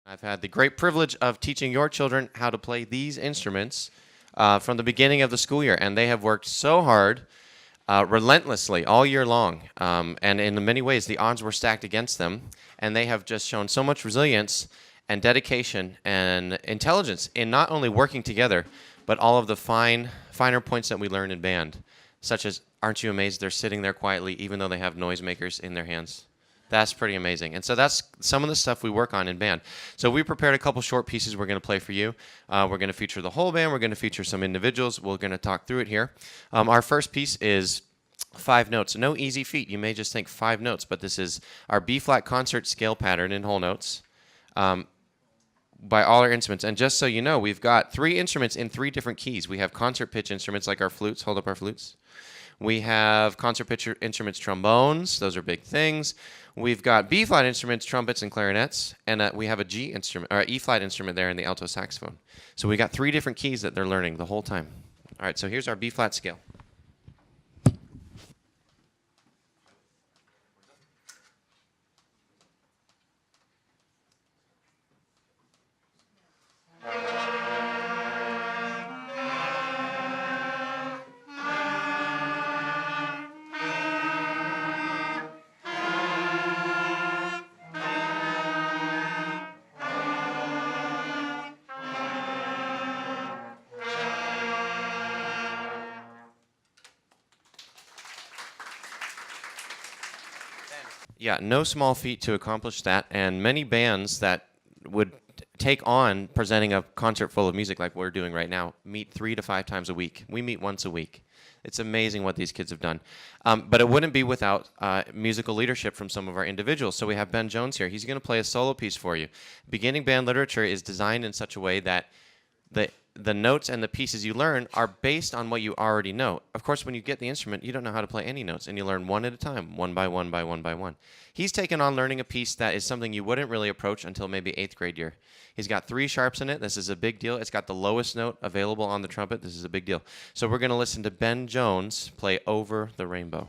I've had the great privilege of teaching your children how to play these instruments from the beginning of the school year, and they have worked so hard, relentlessly, all year long. And in many ways, the odds were stacked against them, and they have just shown so much resilience and dedication and intelligence in not only working together, but all of the finer points that we learn in band, such as, aren't you amazed they're sitting there quietly even though they have noisemakers in their hands? That's pretty amazing. And so that's some of the stuff we work on in band. So we prepared a couple short pieces we're going to play for you. We're going to feature the whole band. We're going to feature some individuals. We're going to talk through it here. Our first piece is 5 notes. No easy feat. You may just think 5 notes, but this is our B-flat concert scale pattern in whole notes by all our instruments. And just so you know, we've got 3 instruments in 3 different keys. We have concert pitch instruments like our flutes. Hold up our flutes. We have concert pitch instruments, trombones. Those are big things. We've got B-flat instruments, trumpets, and clarinets. And we have a G instrument, or E-flat instrument there in the alto saxophone. So we got 3 different keys that they're learning the whole time. All right, so here's our B-flat scale. Yeah, no small feat to accomplish that, and many bands that would take on presenting a concert full of music like we're doing right now meet 3 to 5 times a week. We meet once a week. It's amazing what these kids have done. But it wouldn't be without musical leadership from some of our individuals. So we have Ben Jones here. He's going to play a solo piece for you. Beginning band literature is designed in such a way that the notes and the pieces you learn are based on what you already know. Of course, when you get the instrument, you don't know how to play any notes, and you learn one at a time, one by one by one by one. He's taken on learning a piece that is something you wouldn't really approach until maybe 8th grade year. He's got 3 sharps in it. This is a big deal. It's got the lowest note available on the trumpet. This is a big deal. So we're going to listen to Ben Jones play Over the Rainbow.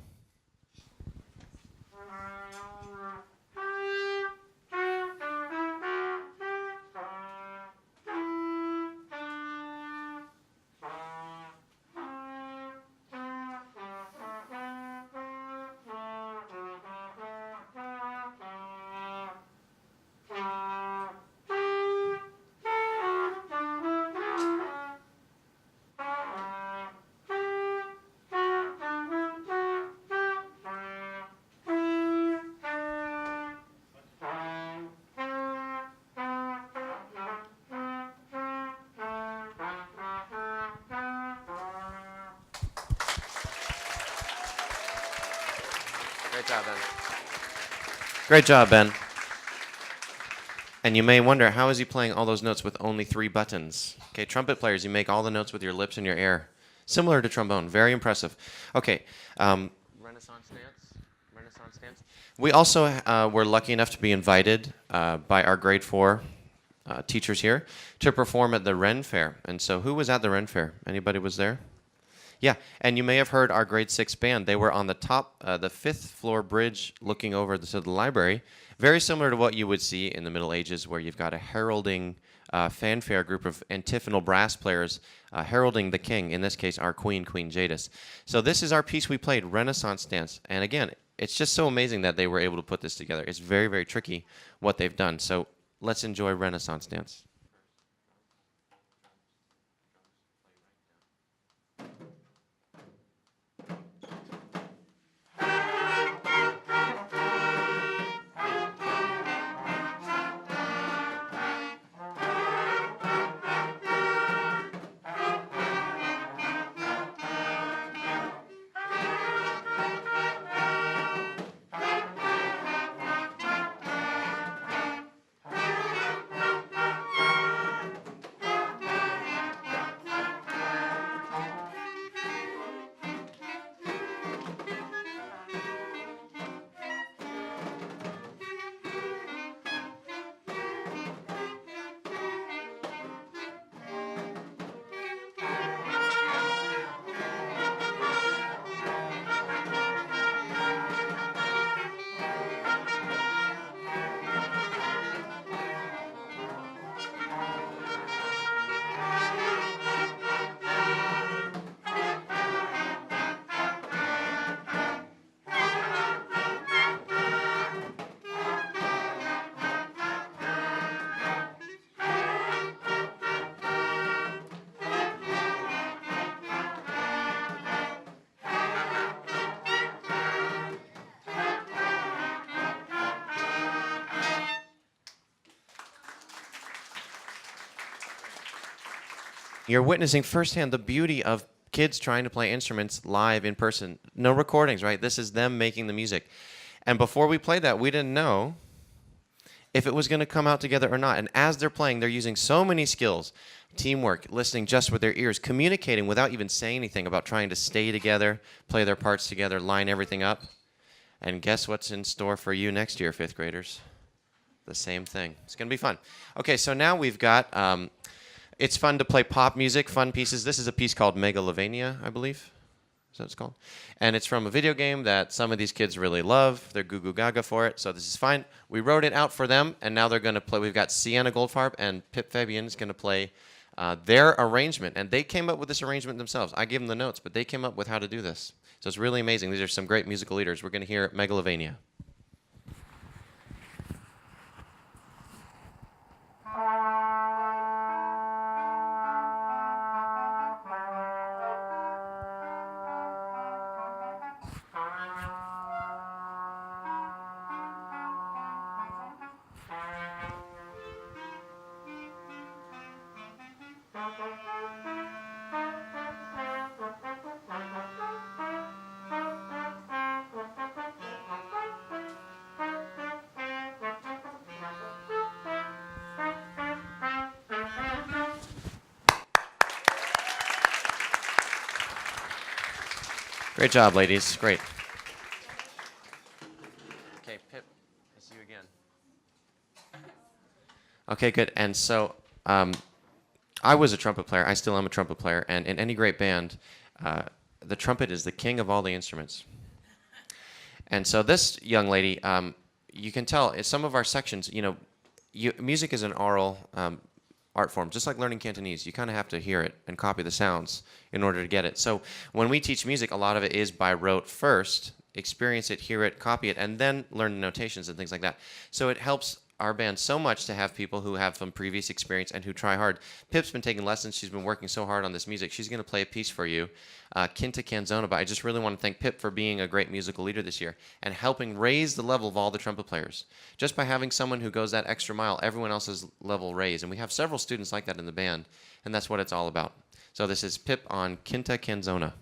Great job, Ben. Great job, Ben. And you may wonder, how is he playing all those notes with only 3 buttons? Okay, trumpet players, you make all the notes with your lips and your air. Similar to trombone, very impressive. Okay, Renaissance dance. Renaissance dance. We also were lucky enough to be invited by our grade 4 teachers here to perform at the Ren Fair. And so who was at the Ren Fair? Anybody was there? Yeah, and you may have heard our grade 6 band. They were on the top, the 5th floor bridge looking over to the library, very similar to what you would see in the Middle Ages, where you've got a heralding fanfare group of antiphonal brass players heralding the king, in this case our queen, Queen Jadis. So this is our piece we played, Renaissance Dance. And again, it's just so amazing that they were able to put this together. It's very, very tricky what they've done. So let's enjoy Renaissance Dance. You're witnessing firsthand the beauty of kids trying to play instruments live in person. No recordings, right? This is them making the music. And before we played that, we didn't know if it was going to come out together or not. And as they're playing, they're using so many skills: teamwork, listening just with their ears, communicating without even saying anything, about trying to stay together, play their parts together, line everything up. And guess what's in store for you next year, fifth graders? The same thing. It's going to be fun. Okay, so now we've got, it's fun to play pop music, fun pieces. This is a piece called Megalovania, I believe. Is that what it's called? And it's from a video game that some of these kids really love. They're goo goo gaga for it, so this is fine. We wrote it out for them, and now they're going to play. We've got Sienna Goldfarb and Pip Fabian is going to play their arrangement. And they came up with this arrangement themselves. I gave them the notes, but they came up with how to do this. So it's really amazing. These are some great musical leaders. We're going to hear Megalovania. Great job, ladies. Great. Okay, Pip, I see you again. Okay, good. And so I was a trumpet player. I still am a trumpet player. And in any great band, the trumpet is the king of all the instruments. And so this young lady, you can tell in some of our sections, music is an oral art form, just like learning Cantonese. You kind of have to hear it and copy the sounds in order to get it. So when we teach music, a lot of it is by rote first, experience it, hear it, copy it, and then learn the notations and things like that. So it helps our band so much to have people who have some previous experience and who try hard. Pip's been taking lessons. She's been working so hard on this music. She's going to play a piece for you, Quinta Canzona. But I just really want to thank Pip for being a great musical leader this year and helping raise the level of all the trumpet players. Just by having someone who goes that extra mile, everyone else's level raised. And we have several students like that in the band, and that's what it's all about. So this is Pip on Quinta Canzona.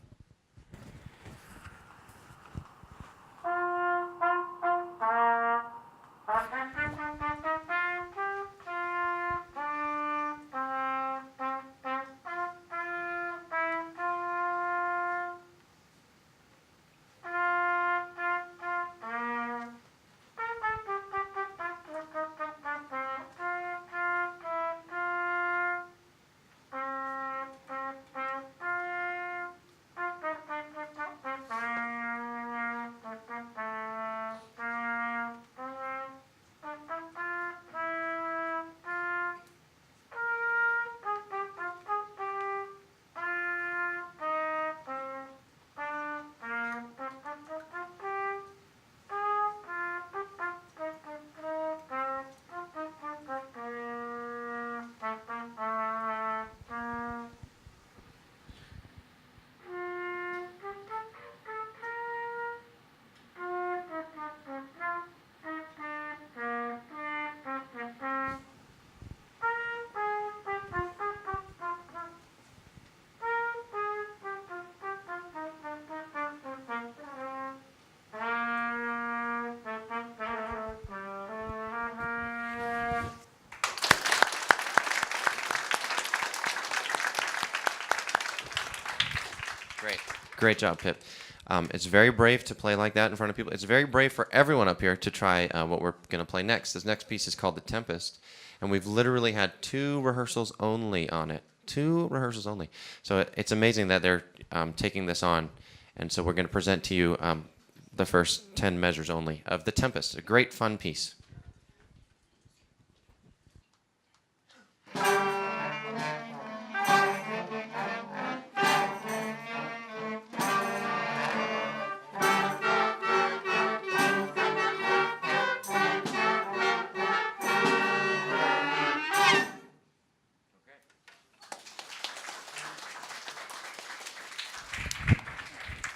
Great job, Pip. It's very brave to play like that in front of people. It's very brave for everyone up here to try what we're going to play next. This next piece is called The Tempest, and we've literally had 2 rehearsals only on it. 2 rehearsals only. So it's amazing that they're taking this on, and so we're going to present to you the first 10 measures only of The Tempest, a great fun piece.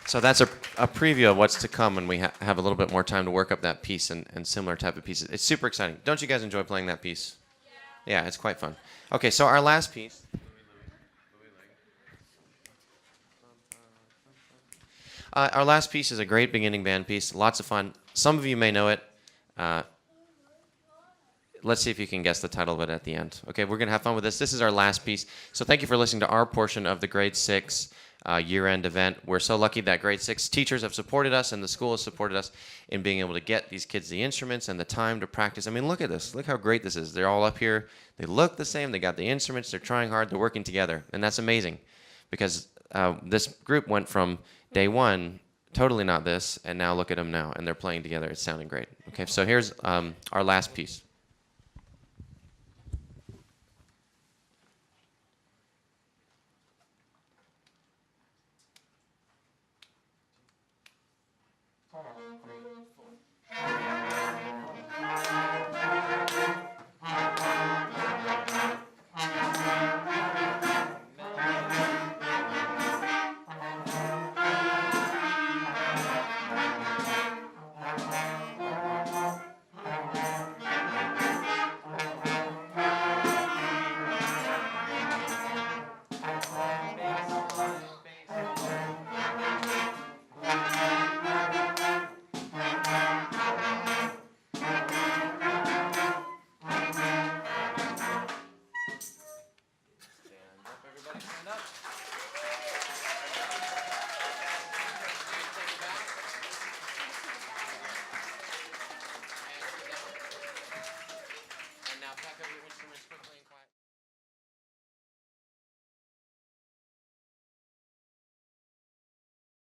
So that's a preview of what's to come when we have a little bit more time to work up that piece and similar type of pieces. It's super exciting. Don't you guys enjoy playing that piece? Yeah, it's quite fun. Okay, so our last piece. Our last piece is a great beginning band piece, lots of fun. Some of you may know it. Uh, let's see if you can guess the title of it at the end. Okay, we're going to have fun with this. This is our last piece. So thank you for listening to our portion of the grade 6 year-end event. We're so lucky that grade 6 teachers have supported us and the school has supported us in being able to get these kids the instruments and the time to practice. I mean, look at this. Look how great this is. They're all up here. They look the same. They got the instruments. They're trying hard. They're working together. And that's amazing because this group went from day one, totally not this, and now look at them now. And they're playing together. It's sounding great. Okay, so here's our last piece.